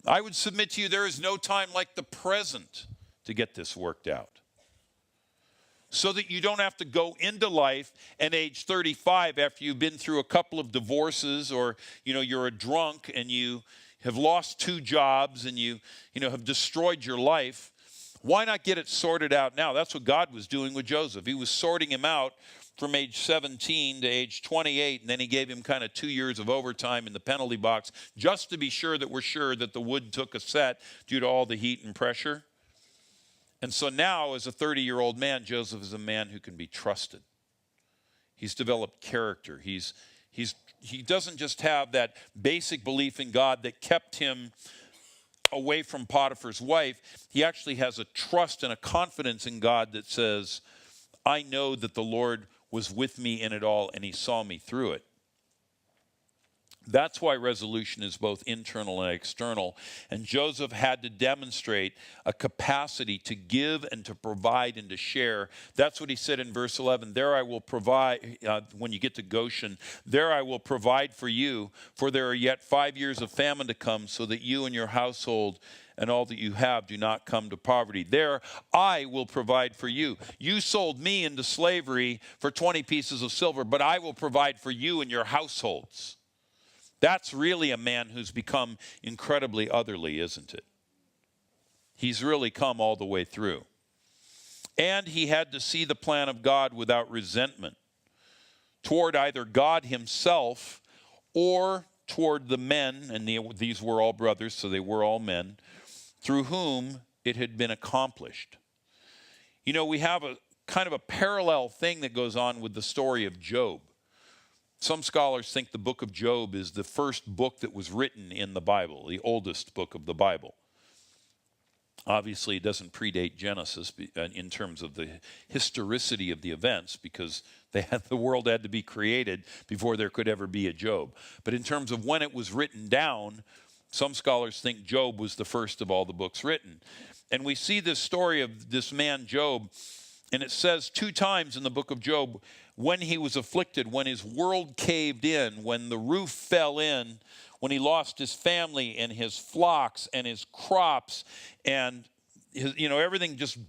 I would submit to you there is no time like the present to get this worked out. So that you don't have to go into life at age 35 after you've been through a couple of divorces, or you're a drunk and you have lost 2 jobs and you have destroyed your life. Why not get it sorted out now? That's what God was doing with Joseph. He was sorting him out from age 17 to age 28, and then he gave him kind of 2 years of overtime in the penalty box just to be sure that we're sure that the wood took a set due to all the heat and pressure. And so now, as a 30-year-old man, Joseph is a man who can be trusted. He's developed character. He doesn't just have that basic belief in God that kept him away from Potiphar's wife. He actually has a trust and a confidence in God that says, I know that the Lord was with me in it all and he saw me through it. That's why resolution is both internal and external. And Joseph had to demonstrate a capacity to give and to provide and to share. That's what he said in verse 11. There I will provide, when you get to Goshen, there I will provide for you, for there are yet 5 years of famine to come, so that you and your household and all that you have do not come to poverty. There I will provide for you. You sold me into slavery for 20 pieces of silver, but I will provide for you and your households. That's really a man who's become incredibly otherly, isn't it? He's really come all the way through. And he had to see the plan of God without resentment toward either God himself or toward the men, and these were all brothers, so they were all men, through whom it had been accomplished. You know, we have a kind of a parallel thing that goes on with the story of Job. Some scholars think the book of Job is the first book that was written in the Bible, the oldest book of the Bible. Obviously, it doesn't predate Genesis in terms of the historicity of the events, because the world had to be created before there could ever be a Job. But in terms of when it was written down, some scholars think Job was the first of all the books written. And we see this story of this man Job, and it says 2 times in the book of Job, when he was afflicted, when his world caved in, when the roof fell in, when he lost his family and his flocks and his crops, and everything just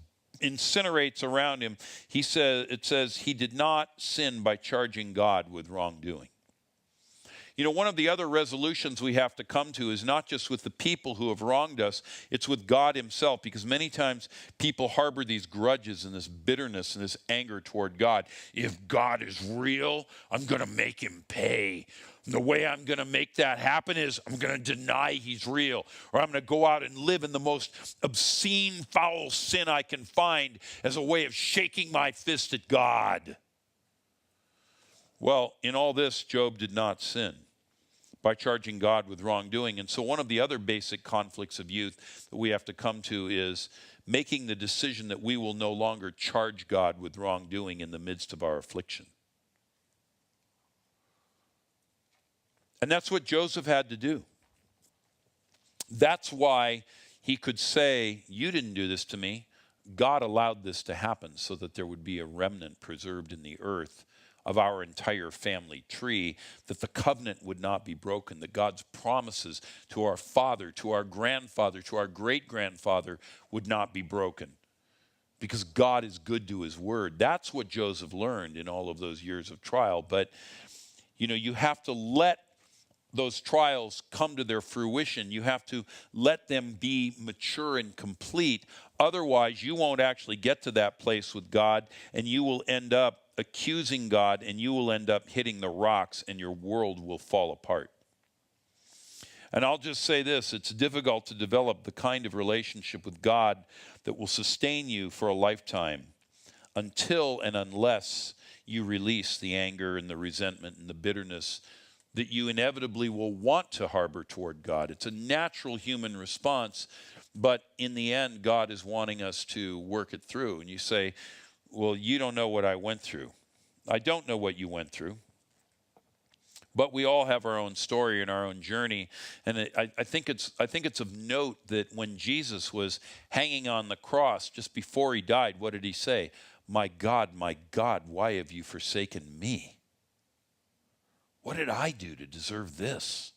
incinerates around him, it says he did not sin by charging God with wrongdoing. You know, one of the other resolutions we have to come to is not just with the people who have wronged us, it's with God himself, because many times people harbor these grudges and this bitterness and this anger toward God. If God is real, I'm going to make him pay. And the way I'm going to make that happen is I'm going to deny he's real, or I'm going to go out and live in the most obscene, foul sin I can find as a way of shaking my fist at God. Well, in all this, Job did not sin by charging God with wrongdoing. And so one of the other basic conflicts of youth that we have to come to is making the decision that we will no longer charge God with wrongdoing in the midst of our affliction. And that's what Joseph had to do. That's why he could say, you didn't do this to me. God allowed this to happen so that there would be a remnant preserved in the earth of our entire family tree, that the covenant would not be broken, that God's promises to our father, to our grandfather, to our great-grandfather would not be broken, because God is good to his word. That's what Joseph learned in all of those years of trial. But, you have to let those trials come to their fruition. You have to let them be mature and complete. Otherwise, you won't actually get to that place with God, and you will end up accusing God, and you will end up hitting the rocks, and your world will fall apart. And I'll just say this, it's difficult to develop the kind of relationship with God that will sustain you for a lifetime until and unless you release the anger and the resentment and the bitterness that you inevitably will want to harbor toward God. It's a natural human response, but in the end, God is wanting us to work it through. And you say, well, you don't know what I went through. I don't know what you went through. But we all have our own story and our own journey. And I think it's of note that when Jesus was hanging on the cross, just before he died, what did he say? My God, why have you forsaken me? What did I do to deserve this?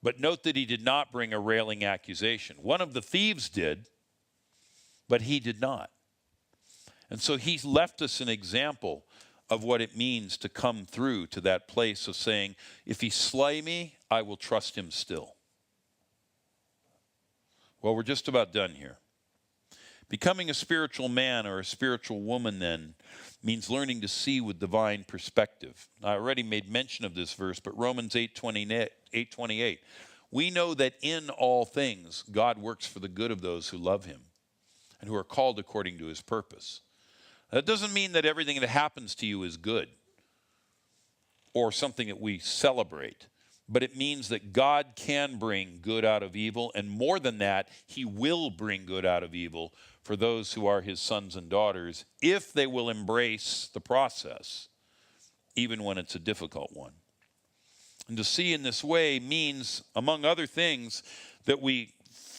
But note that he did not bring a railing accusation. One of the thieves did, but he did not. And so he left us an example of what it means to come through to that place of saying, if he slay me, I will trust him still. Well, we're just about done here. Becoming a spiritual man or a spiritual woman, then, means learning to see with divine perspective. I already made mention of this verse, but Romans 8:28. We know that in all things God works for the good of those who love him and who are called according to his purpose. That doesn't mean that everything that happens to you is good or something that we celebrate, but it means that God can bring good out of evil, and more than that, he will bring good out of evil for those who are his sons and daughters if they will embrace the process, even when it's a difficult one. And to see in this way means, among other things, that we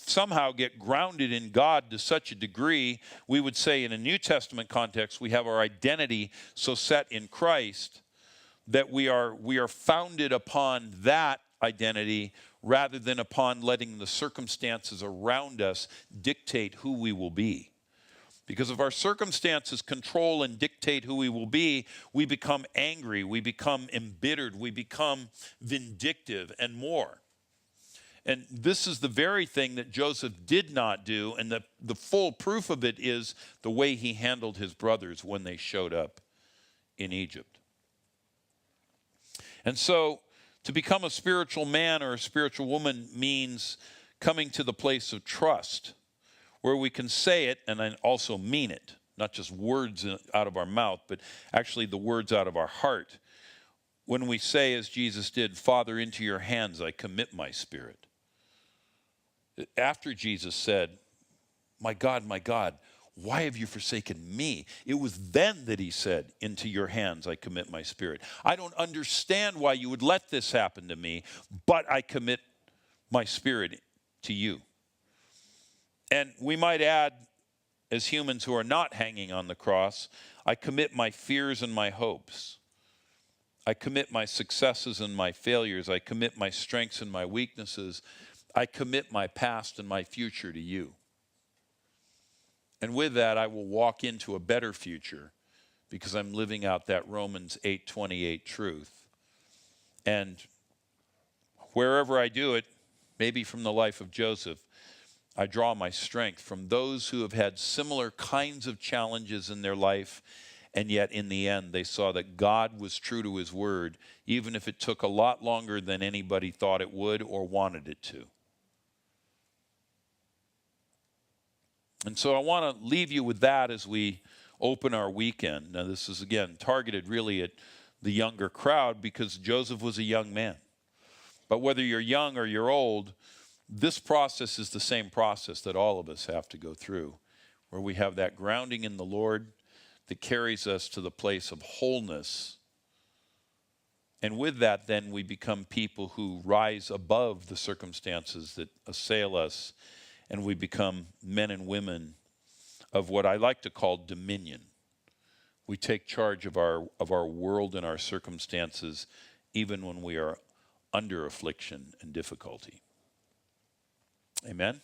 somehow get grounded in God to such a degree, we would say in a New Testament context, we have our identity so set in Christ that we are founded upon that identity rather than upon letting the circumstances around us dictate who we will be. Because if our circumstances control and dictate who we will be, we become angry, we become embittered, we become vindictive and more. And this is the very thing that Joseph did not do, and the full proof of it is the way he handled his brothers when they showed up in Egypt. And so, to become a spiritual man or a spiritual woman means coming to the place of trust, where we can say it and then also mean it, not just words out of our mouth, but actually the words out of our heart. When we say, as Jesus did, Father, into your hands I commit my spirit. After Jesus said, my God, why have you forsaken me? It was then that he said, into your hands I commit my spirit. I don't understand why you would let this happen to me, but I commit my spirit to you. And we might add, as humans who are not hanging on the cross, I commit my fears and my hopes. I commit my successes and my failures. I commit my strengths and my weaknesses. I commit my past and my future to you. And with that, I will walk into a better future because I'm living out that Romans 8:28 truth. And wherever I do it, maybe from the life of Joseph, I draw my strength from those who have had similar kinds of challenges in their life, and yet in the end they saw that God was true to his word, even if it took a lot longer than anybody thought it would or wanted it to. And so I want to leave you with that as we open our weekend. Now this is, again, targeted really at the younger crowd because Joseph was a young man. But whether you're young or you're old, this process is the same process that all of us have to go through, where we have that grounding in the Lord that carries us to the place of wholeness. And with that, then, we become people who rise above the circumstances that assail us, and we become men and women of what I like to call dominion. We take charge of our world and our circumstances, even when we are under affliction and difficulty. Amen?